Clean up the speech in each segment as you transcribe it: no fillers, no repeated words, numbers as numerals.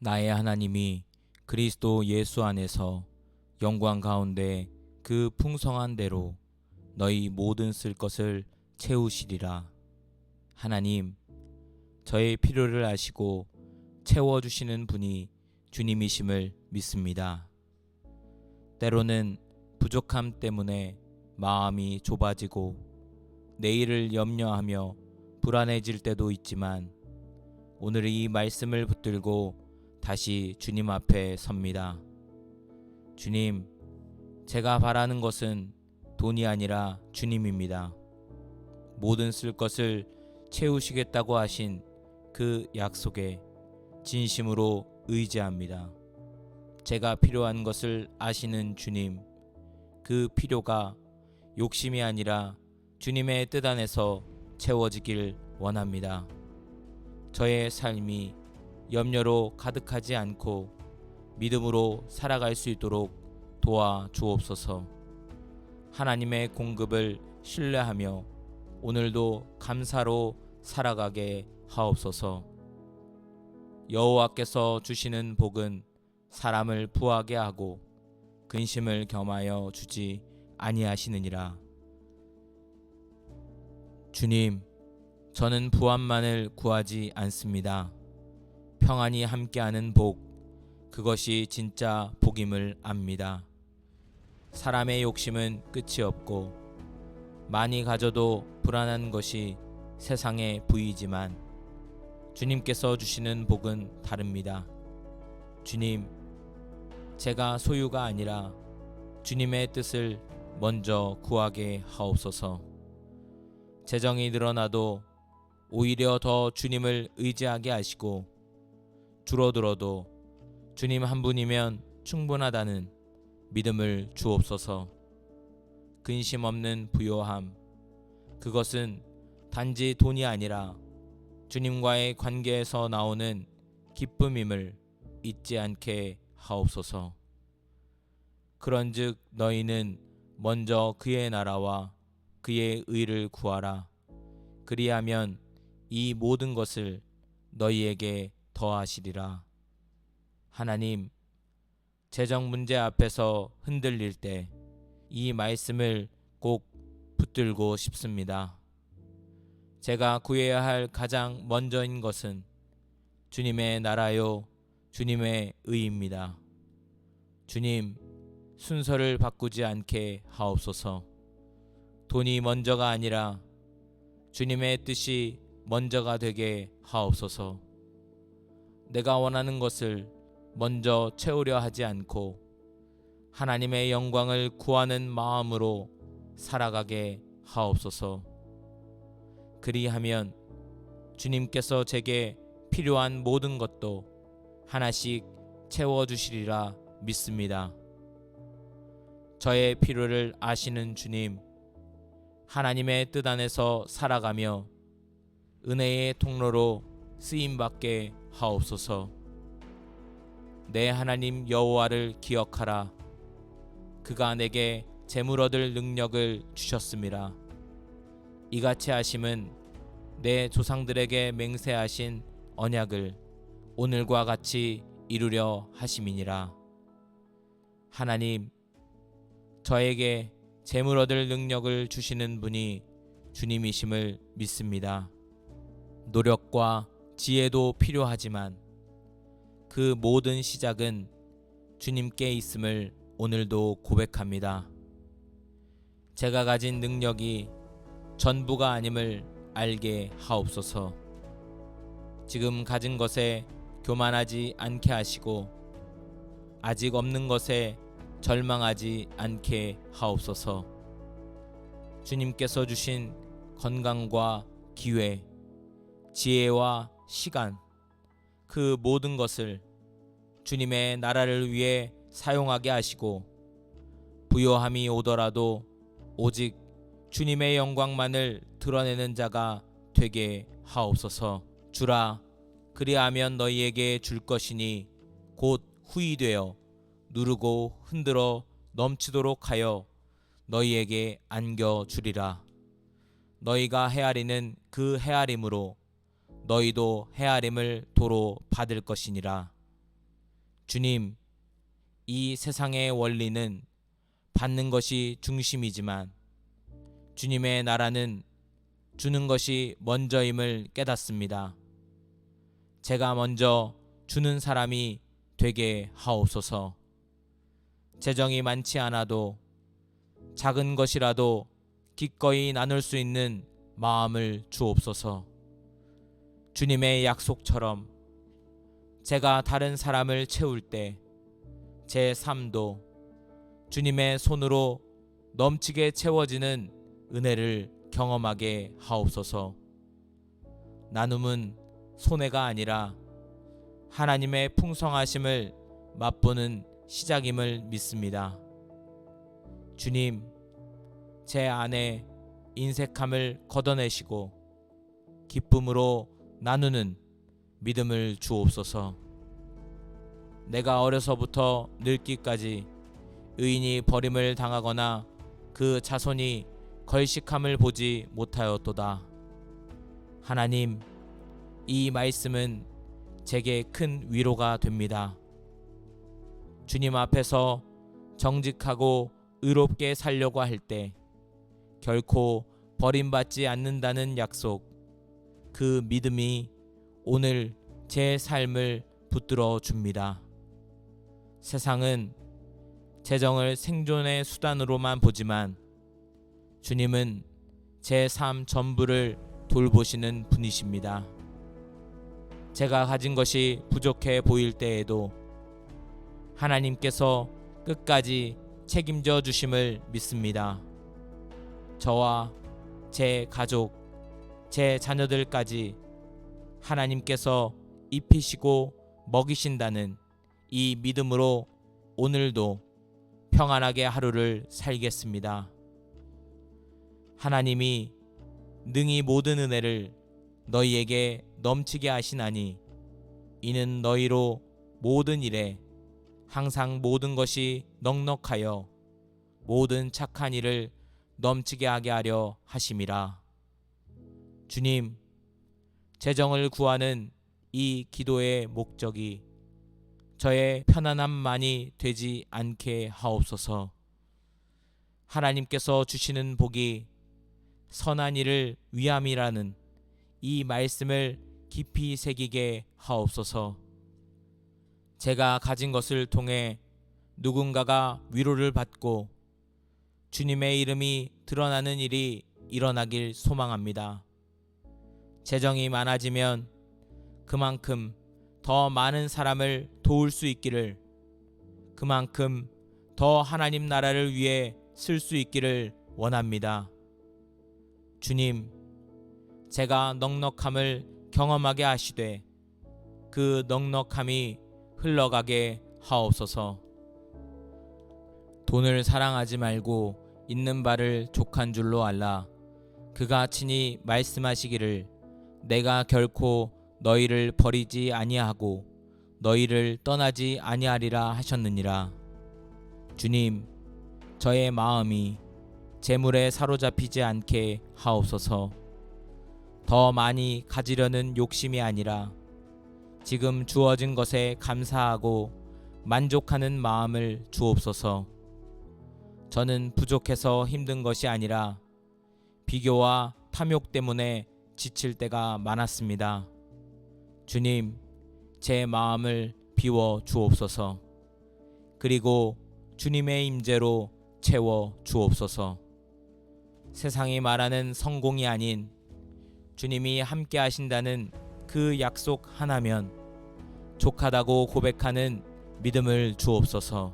나의 하나님이 그리스도 예수 안에서 영광 가운데 그 풍성한 대로 너희 모든 쓸 것을 채우시리라. 하나님, 저의 필요를 아시고 채워주시는 분이 주님이심을 믿습니다. 때로는 부족함 때문에 마음이 좁아지고 내일을 염려하며 불안해질 때도 있지만 오늘 이 말씀을 붙들고 다시 주님 앞에 섭니다. 주님, 제가 바라는 것은 돈이 아니라 주님입니다. 모든 쓸 것을 채우시겠다고 하신 그 약속에 진심으로 의지합니다. 제가 필요한 것을 아시는 주님, 그 필요가 욕심이 아니라 주님의 뜻 안에서 채워지길 원합니다. 저의 삶이 염려로 가득하지 않고 믿음으로 살아갈 수 있도록 도와 주옵소서. 하나님의 공급을 신뢰하며 오늘도 감사로 살아가게 하옵소서. 여호와께서 주시는 복은 사람을 부하게 하고 근심을 겸하여 주지 아니하시느니라. 주님, 저는 부함만을 구하지 않습니다. 평안이 함께하는 복, 그것이 진짜 복임을 압니다. 사람의 욕심은 끝이 없고 많이 가져도 불안한 것이 세상의 부이지만 주님께서 주시는 복은 다릅니다. 주님, 제가 소유가 아니라 주님의 뜻을 먼저 구하게 하옵소서. 재정이 늘어나도 오히려 더 주님을 의지하게 하시고 줄어들어도 주님 한 분이면 충분하다는 믿음을 주옵소서. 근심 없는 부요함, 그것은 단지 돈이 아니라 주님과의 관계에서 나오는 기쁨임을 잊지 않게 하옵소서. 그런즉 너희는 먼저 그의 나라와 그의 의를 구하라. 그리하면 이 모든 것을 너희에게 더하시리라. 하나님, 재정 문제 앞에서 흔들릴 때 이 말씀을 꼭 붙들고 싶습니다. 제가 구해야 할 가장 먼저인 것은 주님의 나라요, 주님의 의입니다. 주님, 순서를 바꾸지 않게 하옵소서. 돈이 먼저가 아니라 주님의 뜻이 먼저가 되게 하옵소서. 내가 원하는 것을 먼저 채우려 하지 않고 하나님의 영광을 구하는 마음으로 살아가게 하옵소서. 그리하면 주님께서 제게 필요한 모든 것도 하나씩 채워주시리라 믿습니다. 저의 필요를 아시는 주님, 하나님의 뜻 안에서 살아가며 은혜의 통로로 쓰임받게 하옵소서. 내 하나님 여호와를 기억하라. 그가 내게 재물 얻을 능력을 주셨음이라. 이같이 하심은 내 조상들에게 맹세하신 언약을 오늘과 같이 이루려 하심이니라. 하나님, 저에게 재물 얻을 능력을 주시는 분이 주님이심을 믿습니다. 노력과 지혜도 필요하지만 그 모든 시작은 주님께 있음을 오늘도 고백합니다. 제가 가진 능력이 전부가 아님을 알게 하옵소서. 지금 가진 것에 교만하지 않게 하시고 아직 없는 것에 절망하지 않게 하옵소서. 주님께서 주신 건강과 기회, 지혜와 시간, 그 모든 것을 주님의 나라를 위해 사용하게 하시고 부요함이 오더라도 오직 주님의 영광만을 드러내는 자가 되게 하옵소서. 주라, 그리하면 너희에게 줄 것이니 곧 후히되어 누르고 흔들어 넘치도록 하여 너희에게 안겨주리라. 너희가 헤아리는 그 헤아림으로 너희도 헤아림을 도로 받을 것이니라. 주님, 이 세상의 원리는 받는 것이 중심이지만 주님의 나라는 주는 것이 먼저임을 깨닫습니다. 제가 먼저 주는 사람이 되게 하옵소서. 재정이 많지 않아도 작은 것이라도 기꺼이 나눌 수 있는 마음을 주옵소서. 주님의 약속처럼 제가 다른 사람을 채울 때 제 삶도 주님의 손으로 넘치게 채워지는 은혜를 경험하게 하옵소서. 나눔은 손해가 아니라 하나님의 풍성하심을 맛보는 시작임을 믿습니다. 주님, 제 안에 인색함을 걷어내시고 기쁨으로 나누는 믿음을 주옵소서. 내가 어려서부터 늙기까지 의인이 버림을 당하거나 그 자손이 걸식함을 보지 못하였도다. 하나님, 이 말씀은 제게 큰 위로가 됩니다. 주님 앞에서 정직하고 의롭게 살려고 할 때 결코 버림받지 않는다는 약속, 그 믿음이 오늘 제 삶을 붙들어 줍니다. 세상은 재정을 생존의 수단으로만 보지만 주님은 제 삶 전부를 돌보시는 분이십니다. 제가 가진 것이 부족해 보일 때에도 하나님께서 끝까지 책임져 주심을 믿습니다. 저와 제 가족, 제 자녀들까지 하나님께서 입히시고 먹이신다는 이 믿음으로 오늘도 평안하게 하루를 살겠습니다. 하나님이 능히 모든 은혜를 너희에게 넘치게 하시나니 이는 너희로 모든 일에 항상 모든 것이 넉넉하여 모든 착한 일을 넘치게 하게 하려 하심이라. 주님, 재정을 구하는 이 기도의 목적이 저의 편안함만이 되지 않게 하옵소서. 하나님께서 주시는 복이 선한 일을 위함이라는 이 말씀을 깊이 새기게 하옵소서. 제가 가진 것을 통해 누군가가 위로를 받고 주님의 이름이 드러나는 일이 일어나길 소망합니다. 재정이 많아지면 그만큼 더 많은 사람을 도울 수 있기를, 그만큼 더 하나님 나라를 위해 쓸 수 있기를 원합니다. 주님, 제가 넉넉함을 경험하게 하시되 그 넉넉함이 흘러가게 하옵소서. 돈을 사랑하지 말고 있는 바를 족한 줄로 알라. 그가 친히 말씀하시기를 내가 결코 너희를 버리지 아니하고 너희를 떠나지 아니하리라 하셨느니라. 주님, 저의 마음이 재물에 사로잡히지 않게 하옵소서. 더 많이 가지려는 욕심이 아니라 지금 주어진 것에 감사하고 만족하는 마음을 주옵소서. 저는 부족해서 힘든 것이 아니라 비교와 탐욕 때문에 지칠 때가 많았습니다. 주님, 제 마음을 비워 주옵소서. 그리고 주님의 임재로 채워 주옵소서. 세상이 말하는 성공이 아닌 주님이 함께 하신다는 그 약속 하나면 족하다고 고백하는 믿음을 주옵소서.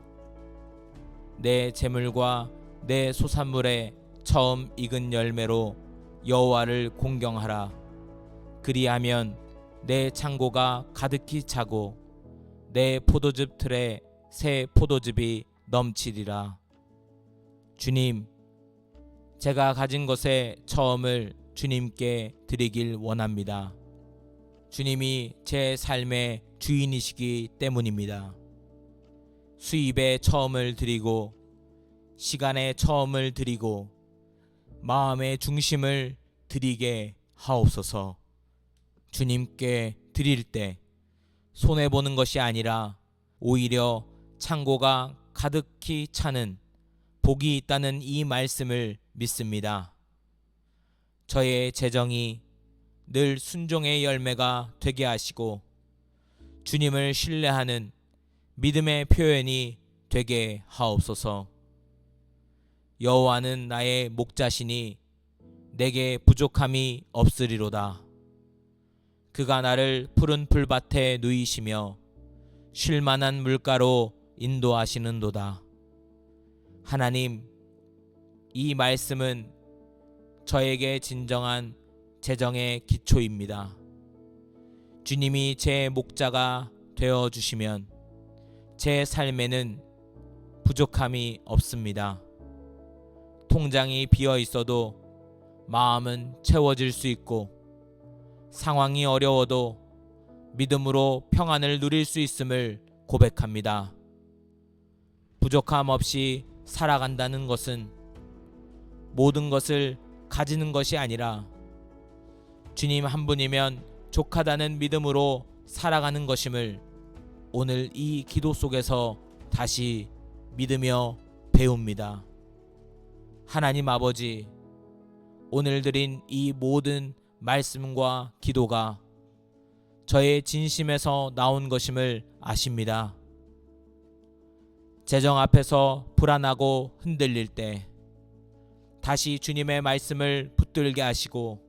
내 재물과 내 소산물의 처음 익은 열매로 여호와를 공경하라. 그리하면 내 창고가 가득히 차고 내 포도즙 틀에 새 포도즙이 넘치리라. 주님, 제가 가진 것의 처음을 주님께 드리길 원합니다. 주님이 제 삶의 주인이시기 때문입니다. 수입의 처음을 드리고 시간의 처음을 드리고 마음의 중심을 드리게 하옵소서. 주님께 드릴 때 손해보는 것이 아니라 오히려 창고가 가득히 차는 복이 있다는 이 말씀을 믿습니다. 저의 재정이 늘 순종의 열매가 되게 하시고 주님을 신뢰하는 믿음의 표현이 되게 하옵소서. 여호와는 나의 목자시니 내게 부족함이 없으리로다. 그가 나를 푸른 풀밭에 누이시며 쉴 만한 물가로 인도하시는도다. 하나님, 이 말씀은 저에게 진정한 재정의 기초입니다. 주님이 제 목자가 되어 주시면 제 삶에는 부족함이 없습니다. 통장이 비어 있어도 마음은 채워질 수 있고 상황이 어려워도 믿음으로 평안을 누릴 수 있음을 고백합니다. 부족함 없이 살아간다는 것은 모든 것을 가지는 것이 아니라 주님 한 분이면 족하다는 믿음으로 살아가는 것임을 오늘 이 기도 속에서 다시 믿으며 배웁니다. 하나님 아버지, 오늘 드린 이 모든 말씀과 기도가 저의 진심에서 나온 것임을 아십니다. 재정 앞에서 불안하고 흔들릴 때 다시 주님의 말씀을 붙들게 하시고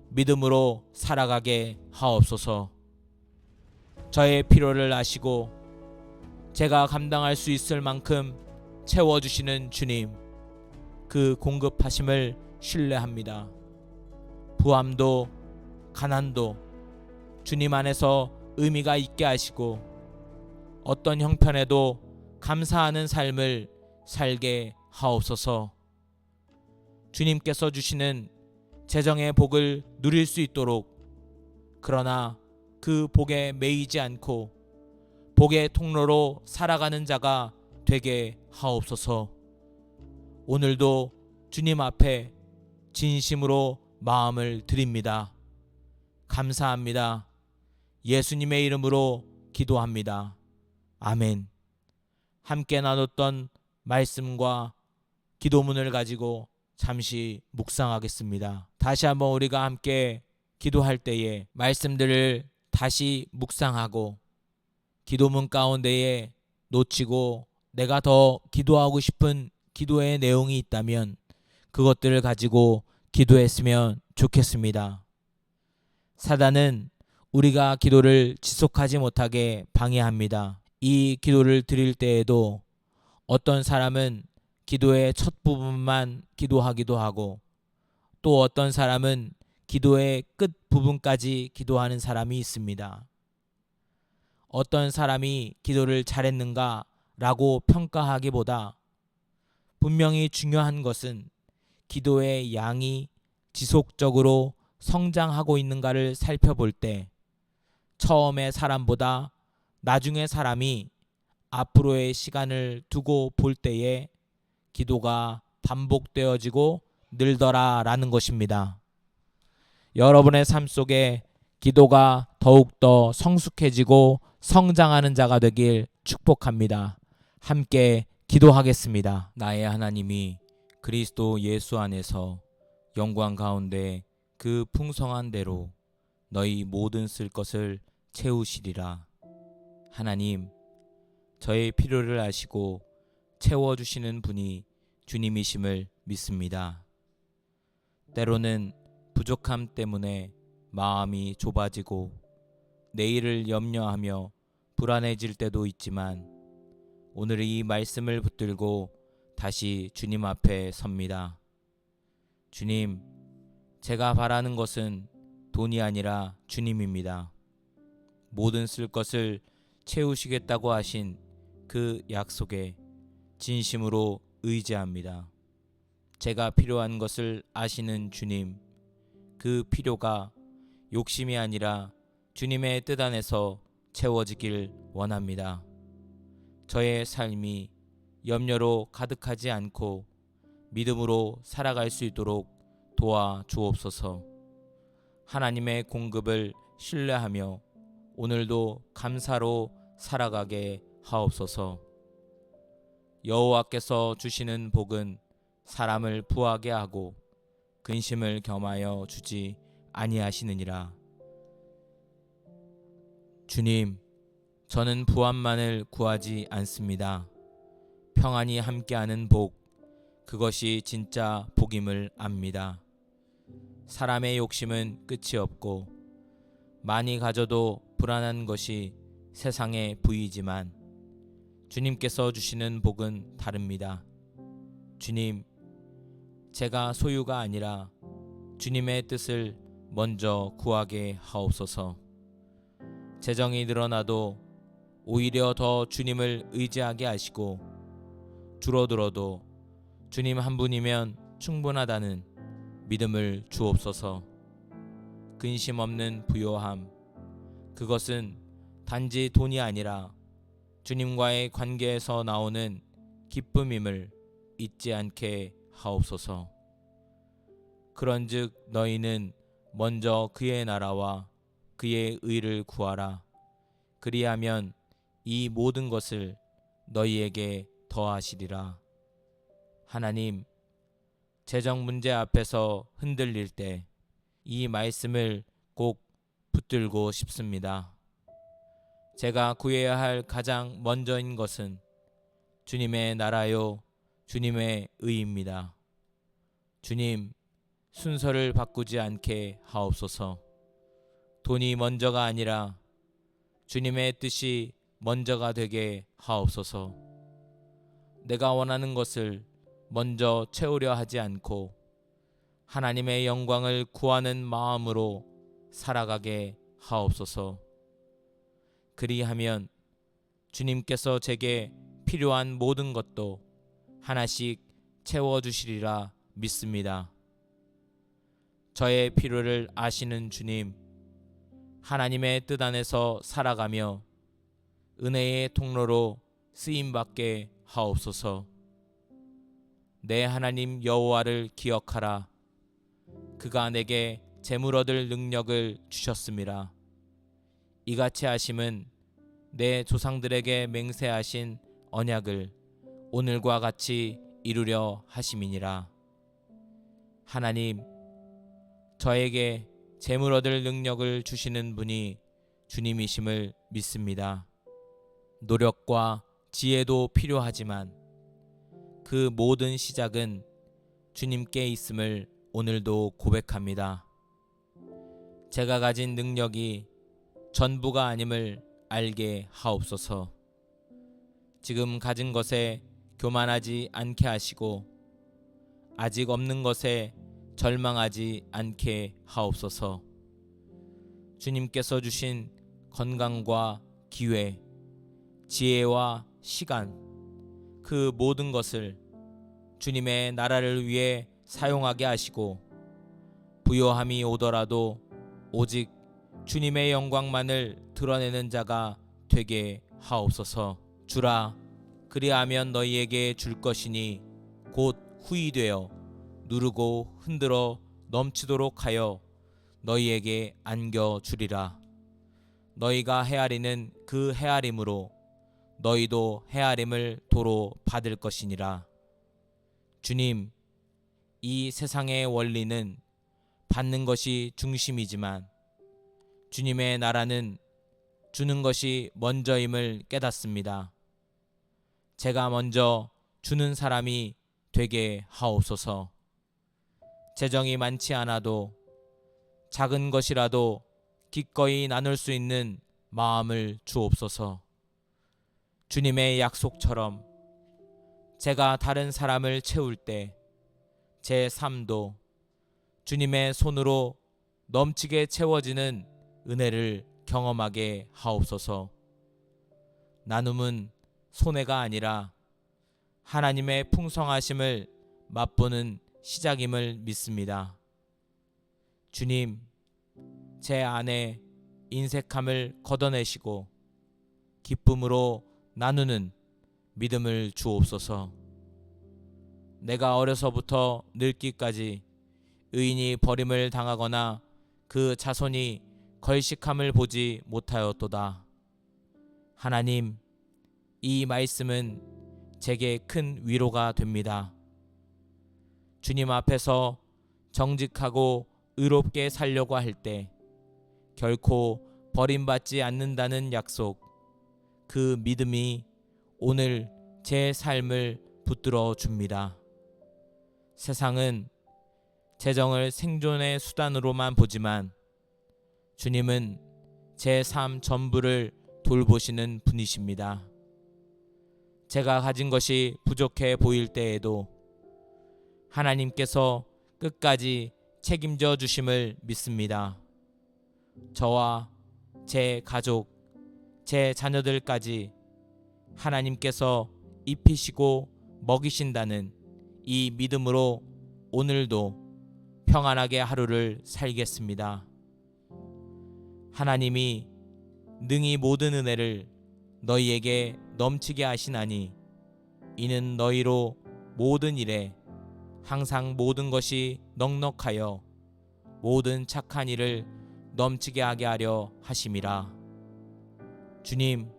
믿음으로 살아가게 하옵소서. 저의 필요를 아시고 제가 감당할 수 있을 만큼 채워주시는 주님, 그 공급하심을 신뢰합니다. 부함도 가난도 주님 안에서 의미가 있게 하시고 어떤 형편에도 감사하는 삶을 살게 하옵소서. 주님께서 주시는 재정의 복을 누릴 수 있도록, 그러나 그 복에 매이지 않고 복의 통로로 살아가는 자가 되게 하옵소서. 오늘도 주님 앞에 진심으로 마음을 드립니다. 감사합니다. 예수님의 이름으로 기도합니다. 아멘. 함께 나눴던 말씀과 기도문을 가지고 잠시 묵상하겠습니다. 다시 한번 우리가 함께 기도할 때에 말씀들을 다시 묵상하고 기도문 가운데에 놓치고 내가 더 기도하고 싶은 기도의 내용이 있다면 그것들을 가지고 기도했으면 좋겠습니다. 사단은 우리가 기도를 지속하지 못하게 방해합니다. 이 기도를 드릴 때에도 어떤 사람은 기도의 첫 부분만 기도하기도 하고 또 어떤 사람은 기도의 끝 부분까지 기도하는 사람이 있습니다. 어떤 사람이 기도를 잘했는가 라고 평가하기보다 분명히 중요한 것은 기도의 양이 지속적으로 성장하고 있는가를 살펴볼 때 처음의 사람보다 나중의 사람이 앞으로의 시간을 두고 볼 때에 기도가 반복되어지고 늘더라라는 것입니다. 여러분의 삶 속에 기도가 더욱더 성숙해지고 성장하는 자가 되길 축복합니다. 함께 기도하겠습니다. 나의 하나님이 그리스도 예수 안에서 영광 가운데 그 풍성한 대로 너희 모든 쓸 것을 채우시리라. 하나님, 저의 필요를 아시고 채워주시는 분이 주님이심을 믿습니다. 때로는 부족함 때문에 마음이 좁아지고 내일을 염려하며 불안해질 때도 있지만 오늘 이 말씀을 붙들고 다시 주님 앞에 섭니다. 주님, 제가 바라는 것은 돈이 아니라 주님입니다. 모든 쓸 것을 채우시겠다고 하신 그 약속에 진심으로 의지합니다. 제가 필요한 것을 아시는 주님, 그 필요가 욕심이 아니라 주님의 뜻 안에서 채워지길 원합니다. 저의 삶이 염려로 가득하지 않고 믿음으로 살아갈 수 있도록 도와주옵소서. 하나님의 공급을 신뢰하며 오늘도 감사로 살아가게 하옵소서. 여호와께서 주시는 복은 사람을 부하게 하고 근심을 겸하여 주지 아니하시느니라. 주님, 저는 부함만을 구하지 않습니다. 평안히 함께하는 복, 그것이 진짜 복임을 압니다. 사람의 욕심은 끝이 없고 많이 가져도 불안한 것이 세상의 부이지만 주님께서 주시는 복은 다릅니다. 주님, 제가 소유가 아니라 주님의 뜻을 먼저 구하게 하옵소서. 재정이 늘어나도 오히려 더 주님을 의지하게 하시고 줄어들어도 주님 한 분이면 충분하다는 믿음을 주옵소서. 근심 없는 부요함, 그것은 단지 돈이 아니라 주님과의 관계에서 나오는 기쁨임을 잊지 않게 하옵소서. 그런즉 너희는 먼저 그의 나라와 그의 의를 구하라. 그리하면 이 모든 것을 너희에게 더하시리라. 하나님, 재정 문제 앞에서 흔들릴 때 이 말씀을 꼭 붙들고 싶습니다. 제가 구해야 할 가장 먼저인 것은 주님의 나라요, 주님의 의입니다. 주님, 순서를 바꾸지 않게 하옵소서. 돈이 먼저가 아니라 주님의 뜻이 먼저가 되게 하옵소서. 내가 원하는 것을 먼저 채우려 하지 않고 하나님의 영광을 구하는 마음으로 살아가게 하옵소서. 그리하면 주님께서 제게 필요한 모든 것도 하나씩 채워주시리라 믿습니다. 저의 필요를 아시는 주님, 하나님의 뜻 안에서 살아가며 은혜의 통로로 쓰임받게 하옵소서. 내 하나님 여호와를 기억하라. 그가 내게 재물 얻을 능력을 주셨음이라. 이같이 하심은 내 조상들에게 맹세하신 언약을 오늘과 같이 이루려 하심이니라. 하나님, 저에게 재물 얻을 능력을 주시는 분이 주님이심을 믿습니다. 노력과 지혜도 필요하지만 그 모든 시작은 주님께 있음을 오늘도 고백합니다. 제가 가진 능력이 전부가 아님을 알게 하옵소서. 지금 가진 것에 교만하지 않게 하시고 아직 없는 것에 절망하지 않게 하옵소서. 주님께서 주신 건강과 기회, 지혜와 시간, 그 모든 것을 주님의 나라를 위해 사용하게 하시고 부요함이 오더라도 오직 주님의 영광만을 드러내는 자가 되게 하옵소서. 주라, 그리하면 너희에게 줄 것이니 곧 후이되어 누르고 흔들어 넘치도록 하여 너희에게 안겨주리라. 너희가 헤아리는 그 헤아림으로 너희도 헤아림을 도로 받을 것이니라. 주님, 이 세상의 원리는 받는 것이 중심이지만 주님의 나라는 주는 것이 먼저임을 깨닫습니다. 제가 먼저 주는 사람이 되게 하옵소서. 재정이 많지 않아도 작은 것이라도 기꺼이 나눌 수 있는 마음을 주옵소서. 주님의 약속처럼 제가 다른 사람을 채울 때 제 삶도 주님의 손으로 넘치게 채워지는 은혜를 경험하게 하옵소서. 나눔은 손해가 아니라 하나님의 풍성하심을 맛보는 시작임을 믿습니다. 주님, 제 안에 인색함을 걷어내시고 기쁨으로 나누는 믿음을 주옵소서. 내가 어려서부터 늙기까지 의인이 버림을 당하거나 그 자손이 걸식함을 보지 못하였도다. 하나님, 이 말씀은 제게 큰 위로가 됩니다. 주님 앞에서 정직하고 의롭게 살려고 할 때 결코 버림받지 않는다는 약속, 그 믿음이 오늘 제 삶을 붙들어 줍니다. 세상은 재정을 생존의 수단으로만 보지만 주님은 제 삶 전부를 돌보시는 분이십니다. 제가 가진 것이 부족해 보일 때에도 하나님께서 끝까지 책임져 주심을 믿습니다. 저와 제 가족, 제 자녀들까지 하나님께서 입히시고 먹이신다는 이 믿음으로 오늘도 평안하게 하루를 살겠습니다. 하나님이 능히 모든 은혜를 너희에게 넘치게 하시나니 이는 너희로 모든 일에 항상 모든 것이 넉넉하여 모든 착한 일을 넘치게 하게 하려 하심이라. 주님,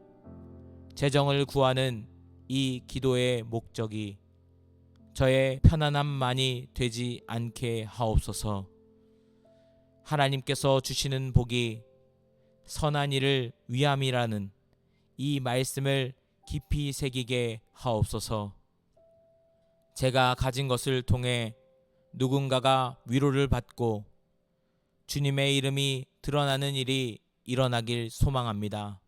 재정을 구하는 이 기도의 목적이 저의 편안함만이 되지 않게 하옵소서. 하나님께서 주시는 복이 선한 일을 위함이라는 이 말씀을 깊이 새기게 하옵소서. 제가 가진 것을 통해 누군가가 위로를 받고 주님의 이름이 드러나는 일이 일어나길 소망합니다.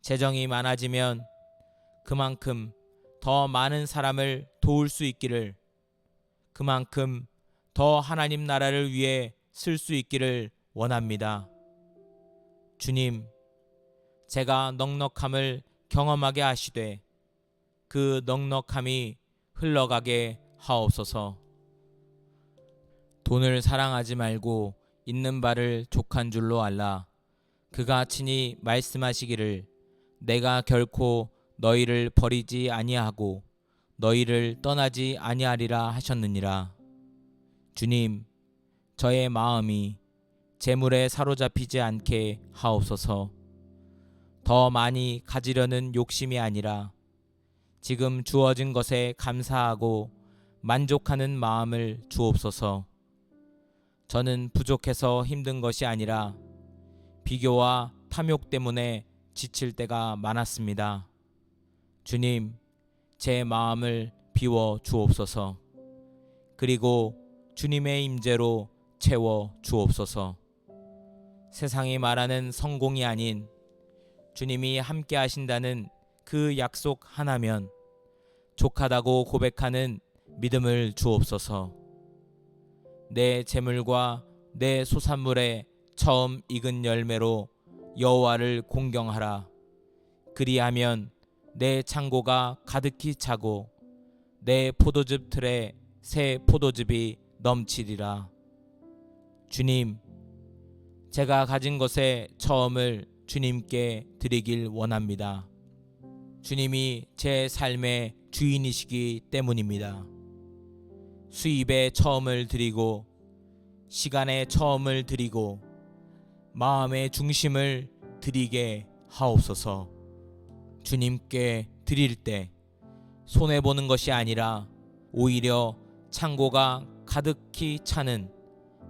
재정이 많아지면 그만큼 더 많은 사람을 도울 수 있기를, 그만큼 더 하나님 나라를 위해 쓸 수 있기를 원합니다. 주님, 제가 넉넉함을 경험하게 하시되 그 넉넉함이 흘러가게 하옵소서. 돈을 사랑하지 말고 있는 바를 족한 줄로 알라. 그가 친히 말씀하시기를 내가 결코 너희를 버리지 아니하고 너희를 떠나지 아니하리라 하셨느니라. 주님, 저의 마음이 재물에 사로잡히지 않게 하옵소서. 더 많이 가지려는 욕심이 아니라 지금 주어진 것에 감사하고 만족하는 마음을 주옵소서. 저는 부족해서 힘든 것이 아니라 비교와 탐욕 때문에 지칠 때가 많았습니다. 주님, 제 마음을 비워 주옵소서. 그리고 주님의 임재로 채워 주옵소서. 세상이 말하는 성공이 아닌 주님이 함께 하신다는 그 약속 하나면 족하다고 고백하는 믿음을 주옵소서. 내 재물과 내 소산물의 처음 익은 열매로 여호와를 공경하라. 그리하면 내 창고가 가득히 차고 내 포도즙 틀에 새 포도즙이 넘치리라. 주님, 제가 가진 것의 처음을 주님께 드리길 원합니다. 주님이 제 삶의 주인이시기 때문입니다. 수입의 처음을 드리고 시간의 처음을 드리고 마음의 중심을 드리게 하옵소서. 주님께 드릴 때 손해보는 것이 아니라 오히려 창고가 가득히 차는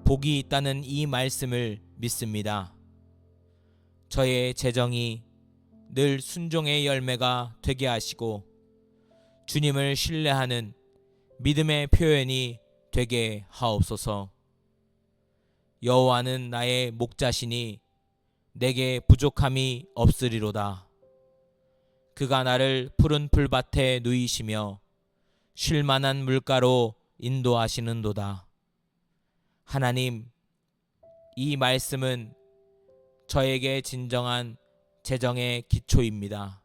복이 있다는 이 말씀을 믿습니다. 저의 재정이 늘 순종의 열매가 되게 하시고 주님을 신뢰하는 믿음의 표현이 되게 하옵소서. 여호와는 나의 목자시니 내게 부족함이 없으리로다. 그가 나를 푸른 풀밭에 누이시며 쉴만한 물가로 인도하시는도다. 하나님, 이 말씀은 저에게 진정한 재정의 기초입니다.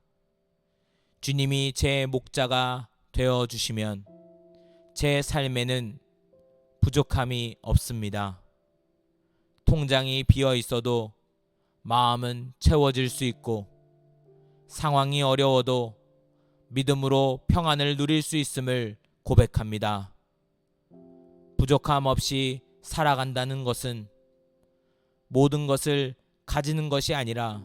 주님이 제 목자가 되어 주시면 제 삶에는 부족함이 없습니다. 통장이 비어 있어도 마음은 채워질 수 있고 상황이 어려워도 믿음으로 평안을 누릴 수 있음을 고백합니다. 부족함 없이 살아간다는 것은 모든 것을 가지는 것이 아니라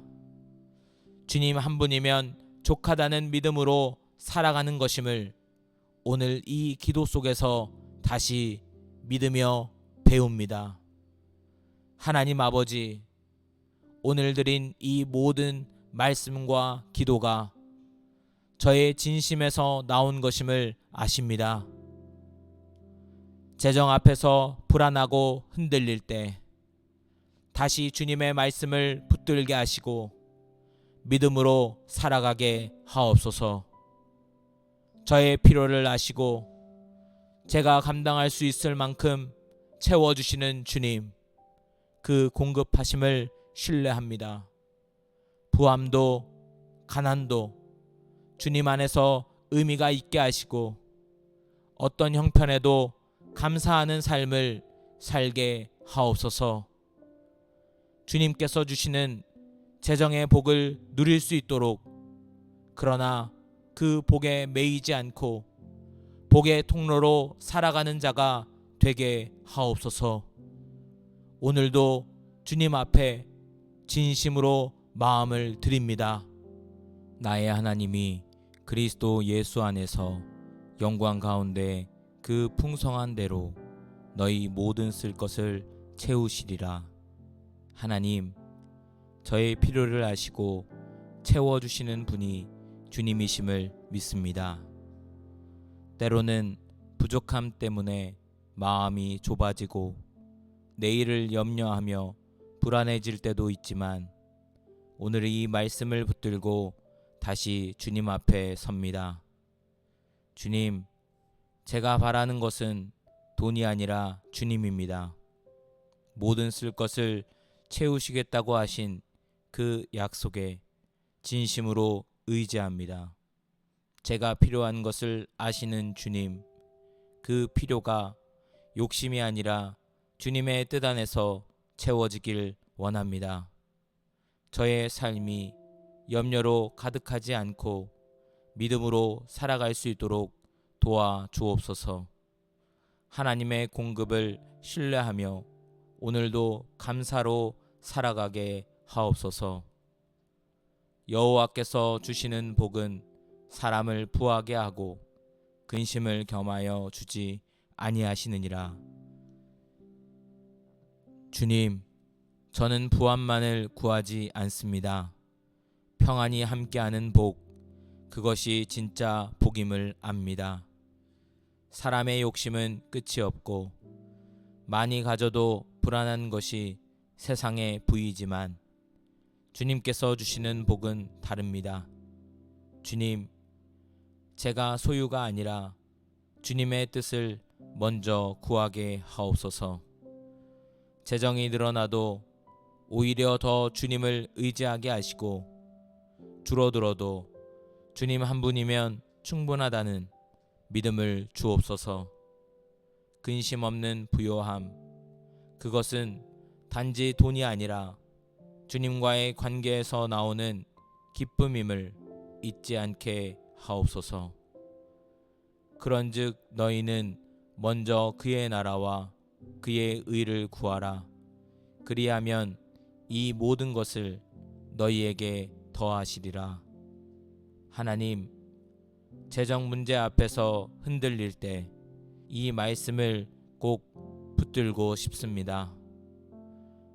주님 한 분이면 족하다는 믿음으로 살아가는 것임을 오늘 이 기도 속에서 다시 믿으며 배웁니다. 하나님 아버지, 오늘 드린 이 모든 말씀과 기도가 저의 진심에서 나온 것임을 아십니다. 재정 앞에서 불안하고 흔들릴 때 다시 주님의 말씀을 붙들게 하시고 믿음으로 살아가게 하옵소서. 저의 필요를 아시고 제가 감당할 수 있을 만큼 채워주시는 주님, 그 공급하심을 신뢰합니다. 부함도 가난도 주님 안에서 의미가 있게 하시고 어떤 형편에도 감사하는 삶을 살게 하옵소서. 주님께서 주시는 재정의 복을 누릴 수 있도록, 그러나 그 복에 매이지 않고 복의 통로로 살아가는 자가 되게 하옵소서. 오늘도 주님 앞에 진심으로 마음을 드립니다. 나의 하나님이 그리스도 예수 안에서 영광 가운데 그 풍성한 대로 너희 모든 쓸 것을 채우시리라. 하나님, 저의 필요를 아시고 채워주시는 분이 주님이심을 믿습니다. 때로는 부족함 때문에 마음이 좁아지고 내일을 염려하며 불안해질 때도 있지만 오늘 이 말씀을 붙들고 다시 주님 앞에 섭니다. 주님, 제가 바라는 것은 돈이 아니라 주님입니다. 모든 쓸 것을 채우시겠다고 하신 그 약속에 진심으로 의지합니다. 제가 필요한 것을 아시는 주님, 그 필요가 욕심이 아니라 주님의 뜻 안에서 채워지길 원합니다. 저의 삶이 염려로 가득하지 않고 믿음으로 살아갈 수 있도록 도와 주옵소서. 하나님의 공급을 신뢰하며 오늘도 감사로 살아가게 하옵소서. 여호와께서 주시는 복은 사람을 부하게 하고 근심을 겸하여 주지 아니하시느니라. 주님, 저는 부함만을 구하지 않습니다. 평안이 함께하는 복, 그것이 진짜 복임을 압니다. 사람의 욕심은 끝이 없고 많이 가져도 불안한 것이 세상의 부이지만 주님께서 주시는 복은 다릅니다. 주님, 제가 소유가 아니라 주님의 뜻을 먼저 구하게 하옵소서. 재정이 늘어나도 오히려 더 주님을 의지하게 하시고 줄어들어도 주님 한 분이면 충분하다는 믿음을 주옵소서. 근심 없는 부요함, 그것은 단지 돈이 아니라 주님과의 관계에서 나오는 기쁨임을 잊지 않게 하옵소서. 그런즉 너희는 먼저 그의 나라와 그의 의를 구하라. 그리하면 이 모든 것을 너희에게 더하시리라. 하나님, 재정 문제 앞에서 흔들릴 때 이 말씀을 꼭 붙들고 싶습니다.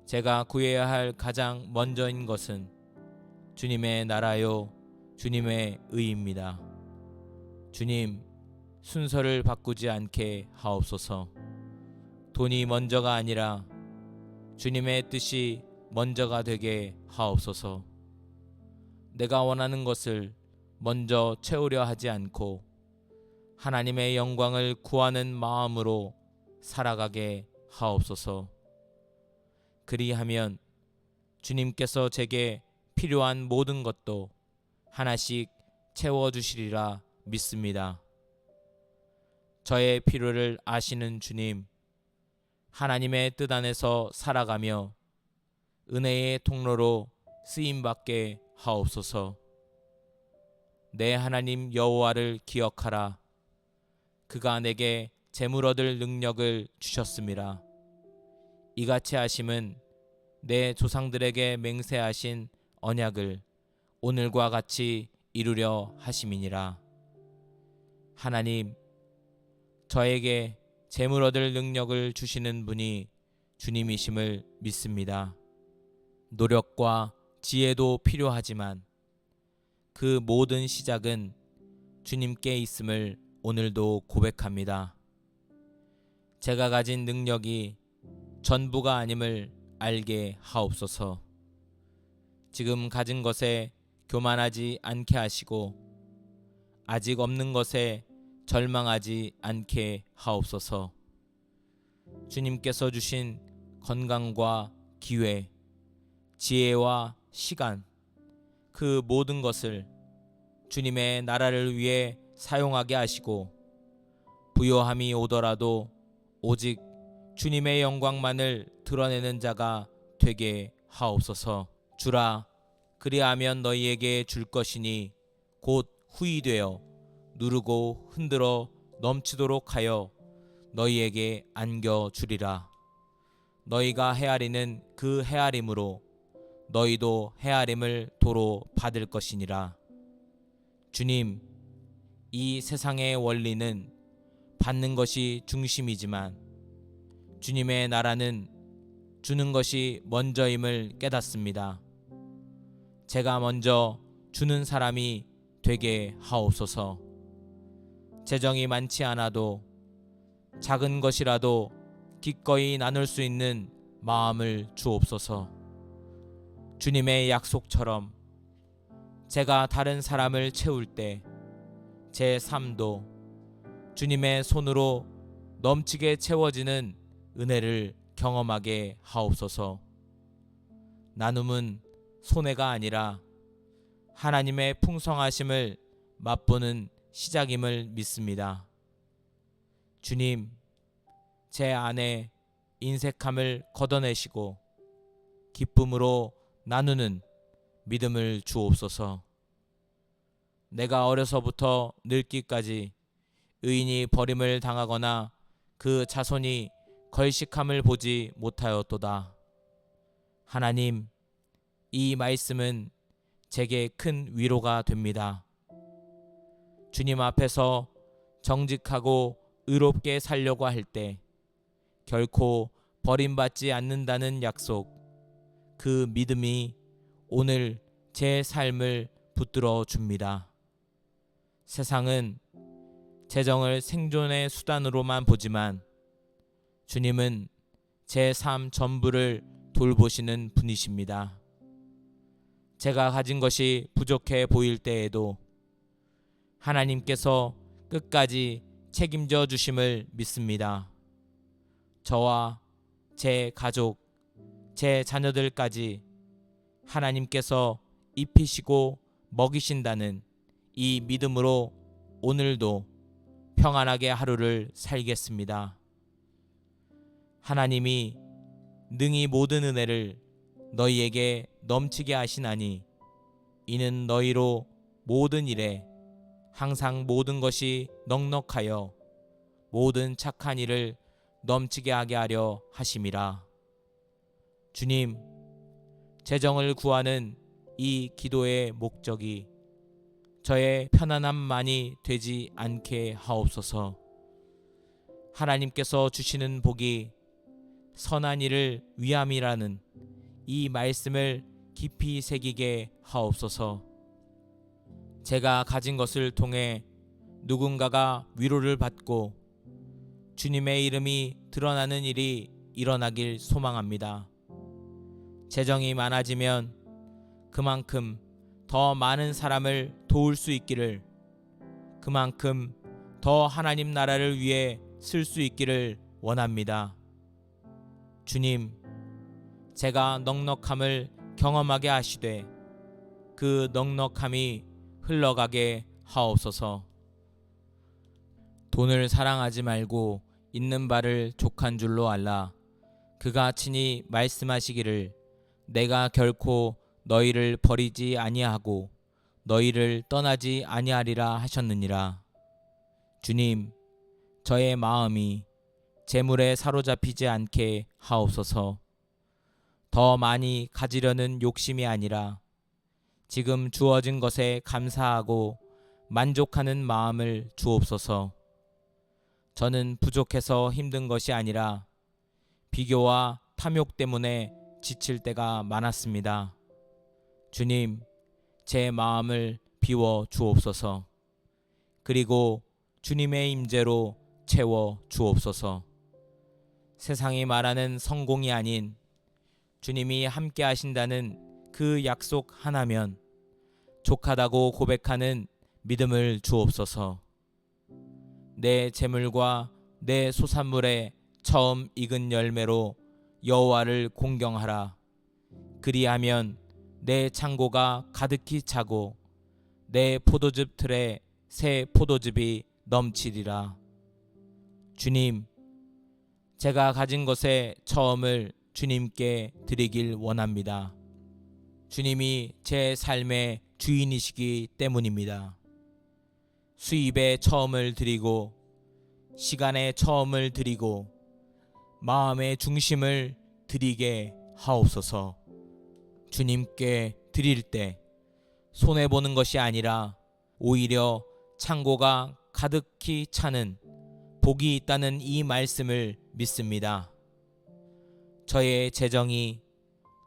제가 구해야 할 가장 먼저인 것은 주님의 나라요, 주님의 의입니다. 주님, 순서를 바꾸지 않게 하옵소서. 돈이 먼저가 아니라 주님의 뜻이 먼저가 되게 하옵소서. 내가 원하는 것을 먼저 채우려 하지 않고 하나님의 영광을 구하는 마음으로 살아가게 하옵소서. 그리하면 주님께서 제게 필요한 모든 것도 하나씩 채워주시리라 믿습니다. 저의 필요를 아시는 주님, 하나님의 뜻 안에서 살아가며 은혜의 통로로 쓰임받게 하옵소서. 내 하나님 여호와를 기억하라. 그가 내게 재물 얻을 능력을 주셨음이라. 이같이 하심은 내 조상들에게 맹세하신 언약을 오늘과 같이 이루려 하심이니라. 하나님, 저에게 재물 얻을 능력을 주시는 분이 주님이심을 믿습니다. 노력과 지혜도 필요하지만 그 모든 시작은 주님께 있음을 오늘도 고백합니다. 제가 가진 능력이 전부가 아님을 알게 하옵소서. 지금 가진 것에 교만하지 않게 하시고 아직 없는 것에 절망하지 않게 하옵소서. 주님께서 주신 건강과 기회, 지혜와 시간, 그 모든 것을 주님의 나라를 위해 사용하게 하시고 부요함이 오더라도 오직 주님의 영광만을 드러내는 자가 되게 하옵소서. 주라, 그리하면 너희에게 줄 것이니 곧 후히되어 누르고 흔들어 넘치도록 하여 너희에게 안겨주리라. 너희가 헤아리는 그 헤아림으로 너희도 헤아림을 도로 받을 것이니라. 주님, 이 세상의 원리는 받는 것이 중심이지만 주님의 나라는 주는 것이 먼저임을 깨닫습니다. 제가 먼저 주는 사람이 되게 하옵소서. 재정이 많지 않아도 작은 것이라도 기꺼이 나눌 수 있는 마음을 주옵소서. 주님의 약속처럼 제가 다른 사람을 채울 때 제 삶도 주님의 손으로 넘치게 채워지는 은혜를 경험하게 하옵소서. 나눔은 손해가 아니라 하나님의 풍성하심을 맛보는 시작임을 믿습니다. 주님, 제 안에 인색함을 걷어내시고 기쁨으로 나누는 믿음을 주옵소서. 내가 어려서부터 늙기까지 의인이 버림을 당하거나 그 자손이 걸식함을 보지 못하였도다. 하나님, 이 말씀은 제게 큰 위로가 됩니다. 주님 앞에서 정직하고 의롭게 살려고 할 때 결코 버림받지 않는다는 약속, 그 믿음이 오늘 제 삶을 붙들어 줍니다. 세상은 재정을 생존의 수단으로만 보지만 주님은 제 삶 전부를 돌보시는 분이십니다. 제가 가진 것이 부족해 보일 때에도 하나님께서 끝까지 책임져 주심을 믿습니다. 저와 제 가족, 제 자녀들까지 하나님께서 입히시고 먹이신다는 이 믿음으로 오늘도 평안하게 하루를 살겠습니다. 하나님이 능히 모든 은혜를 너희에게 넘치게 하시나니 이는 너희로 모든 일에 항상 모든 것이 넉넉하여 모든 착한 일을 넘치게 하게 하려 하심이라. 주님, 재정을 구하는 이 기도의 목적이 저의 편안함만이 되지 않게 하옵소서. 하나님께서 주시는 복이 선한 일을 위함이라는 이 말씀을 깊이 새기게 하옵소서. 제가 가진 것을 통해 누군가가 위로를 받고 주님의 이름이 드러나는 일이 일어나길 소망합니다. 재정이 많아지면 그만큼 더 많은 사람을 도울 수 있기를, 그만큼 더 하나님 나라를 위해 쓸 수 있기를 원합니다. 주님, 제가 넉넉함을 경험하게 하시되 그 넉넉함이 흘러가게 하옵소서. 돈을 사랑하지 말고 있는 바를 족한 줄로 알라. 그가 친히 말씀하시기를 내가 결코 너희를 버리지 아니하고 너희를 떠나지 아니하리라 하셨느니라. 주님, 저의 마음이 재물에 사로잡히지 않게 하옵소서. 더 많이 가지려는 욕심이 아니라 지금 주어진 것에 감사하고 만족하는 마음을 주옵소서. 저는 부족해서 힘든 것이 아니라 비교와 탐욕 때문에 지칠 때가 많았습니다. 주님, 제 마음을 비워 주옵소서. 그리고 주님의 임재로 채워 주옵소서. 세상이 말하는 성공이 아닌 주님이 함께 하신다는 그 약속 하나면 족하다고 고백하는 믿음을 주옵소서. 내 재물과 내 소산물의 처음 익은 열매로 여호와를 공경하라. 그리하면 내 창고가 가득히 차고 내 포도즙 틀에 새 포도즙이 넘치리라. 주님, 제가 가진 것의 처음을 주님께 드리길 원합니다. 주님이 제 삶의 주인이시기 때문입니다. 수입의 처음을 드리고 시간의 처음을 드리고 마음의 중심을 드리게 하옵소서. 주님께 드릴 때 손해보는 것이 아니라 오히려 창고가 가득히 차는 복이 있다는 이 말씀을 믿습니다. 저의 재정이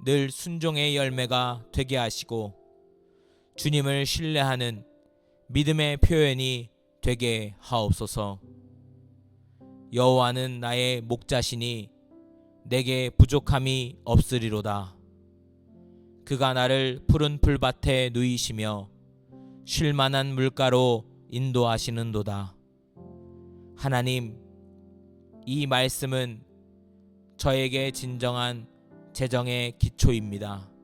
늘 순종의 열매가 되게 하시고 주님을 신뢰하는 믿음의 표현이 되게 하옵소서. 여호와는 나의 목자시니 내게 부족함이 없으리로다. 그가 나를 푸른 풀밭에 누이시며 쉴만한 물가로 인도하시는도다. 하나님, 이 말씀은 저에게 진정한 재정의 기초입니다.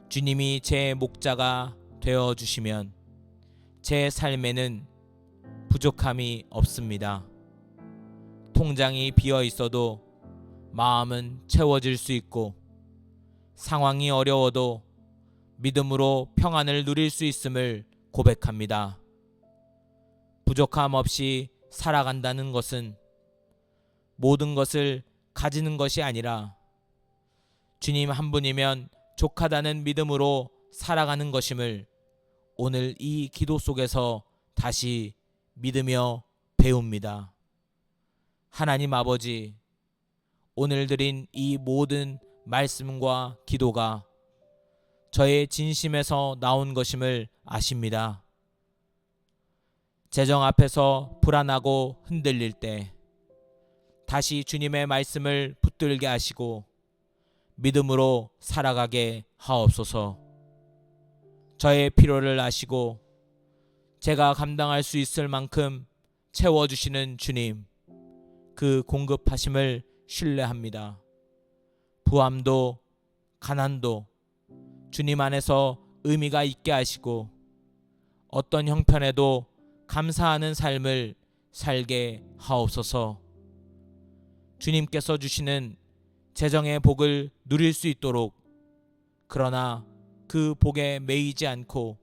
주님이 제 목자가 되어 주시면 제 삶에는 부족함이 없습니다. 통장이 비어 있어도 마음은 채워질 수 있고 상황이 어려워도 믿음으로 평안을 누릴 수 있음을 고백합니다. 부족함 없이 살아간다는 것은 모든 것을 가지는 것이 아니라 주님 한 분이면 족하다는 믿음으로 살아가는 것임을 오늘 이 기도 속에서 다시 믿으며 배웁니다. 하나님 아버지, 오늘 드린 이 모든 말씀과 기도가 저의 진심에서 나온 것임을 아십니다. 재정 앞에서 불안하고 흔들릴 때 다시 주님의 말씀을 붙들게 하시고 믿음으로 살아가게 하옵소서. 저의 필요를 아시고 제가 감당할 수 있을 만큼 채워주시는 주님, 그 공급하심을 신뢰합니다. 부함도 가난도 주님 안에서 의미가 있게 하시고 어떤 형편에도 감사하는 삶을 살게 하옵소서. 주님께서 주시는 재정의 복을 누릴 수 있도록, 그러나 그 복에 매이지 않고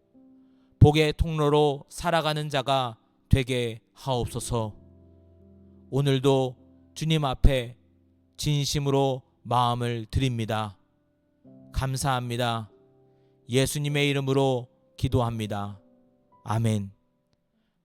복의 통로로 살아가는 자가 되게 하옵소서. 오늘도 주님 앞에 진심으로 마음을 드립니다. 감사합니다. 예수님의 이름으로 기도합니다. 아멘.